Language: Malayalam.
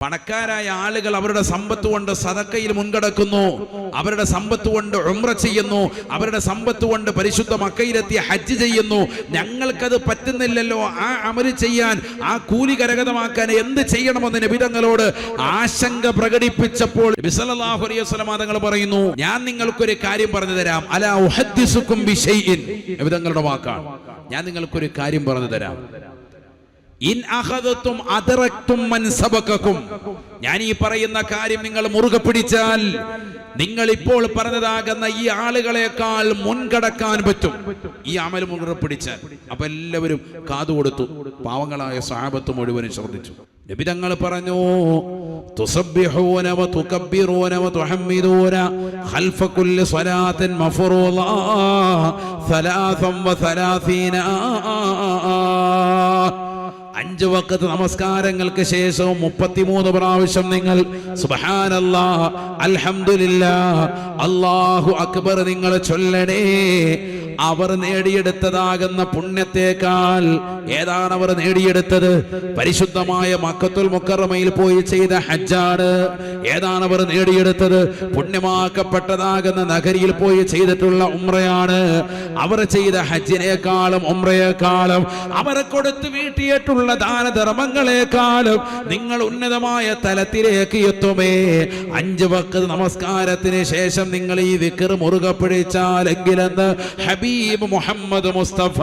പണക്കാരായ ആളുകൾ അവരുടെ സമ്പത്ത് കൊണ്ട് സദക്കയിൽ മുൻകടക്കുന്നു, അവരുടെ സമ്പത്ത് കൊണ്ട് ഉംറ ചെയ്യുന്നു, അവരുടെ സമ്പത്ത് കൊണ്ട് പരിശുദ്ധ മക്കയിലെത്തി ഹജ്ജ് ചെയ്യുന്നു. ഞങ്ങൾക്കത് പറ്റുന്നില്ലല്ലോ, ആ അമല് ചെയ്യാൻ, ആ കൂലി കരഗതമാക്കാൻ എന്ത് ചെയ്യണമെന്ന് നബി തങ്ങളോട് ആശങ്ക പ്രകടിപ്പിച്ചപ്പോൾ നബി സല്ലല്ലാഹു അലൈഹി വസല്ലം തങ്ങൾ പറയുന്നു, ഞാൻ നിങ്ങൾക്കൊരു കാര്യം പറഞ്ഞു തരാം. അലാ ഉഹദ്ദിസുകും ബിശൈഇൻ, നബി തങ്ങളുടെ വാക്കാണ്, ഞാൻ നിങ്ങൾക്കൊരു കാര്യം പറഞ്ഞു തരാം. ഇൻ അഖദതും അദറക്തും മൻ സബഖകും, ഞാൻ ഈ പറയുന്ന കാര്യം നിങ്ങൾ മുറുകെ പിടിച്ചാൽ നിങ്ങൾ ഇപ്പോൾ പറഞ്ഞതാകുന്ന ഈ ആളുകളെക്കാൾ മുൻകടക്കാൻ പറ്റും, ഈ അമൽ മുറുകെ പിടിച്ചാൽ. അപ്പൊ എല്ലാവരും കാതുകൊടുത്തു, പാവങ്ങളായ സ്വഹാബത്ത് മുഴുവനും ശ്രദ്ധിച്ചു. നബി തങ്ങൾ പറഞ്ഞു, തുസബ്ബിഹൂന വ തുകബ്ബിറൂന വ തുഹമ്മിദൂന ഖൽഫ കുല്ലി സ്വലാത്തിൻ മഫ്റൂള 33 5 വഖത്ത് നമസ്കാരങ്ങൾക്ക് ശേഷവും 33 പ്രാവശ്യം നിങ്ങൾ സുബ്ഹാനല്ലാഹ്, അൽഹംദുലില്ലാഹ്, അല്ലാഹു അക്ബർ നിങ്ങൾ ചൊല്ലണേ. അവർ നേടിയെടുത്തതാകുന്ന പുണ്യത്തേക്കാൾ ഏതാണ് അവർ നേടിയെടുത്തത്? പരിശുദ്ധമായ മക്കത്തുൽ മുക്കറമയിൽ പോയി ചെയ്ത ഹജ്ജാണ്. ഏതാണ് അവർ നേടിയെടുത്തത്? പുണ്യമാക്കപ്പെട്ടതാകുന്ന നഗരിയിൽ പോയി ചെയ്തിട്ടുള്ള ഉംറയാണ്. അവർ ചെയ്ത ഹജ്ജിനേക്കാളും ഉംറയേക്കാളും അവരെ കൊടുത്തു വീട്ടിയിട്ടുള്ള ദാനധർമ്മങ്ങളെക്കാളും നിങ്ങൾ ഉന്നതമായ തലത്തിലേക്ക് എത്തുമേ. 5 വഖത്ത് നമസ്കാരത്തിന് ശേഷം നിങ്ങൾ ഈ ദിക്ർ മുറുകെ പിടിച്ചാലെങ്കിലെന്ന് ഹബീബ് മുഹമ്മദ് മുസ്തഫ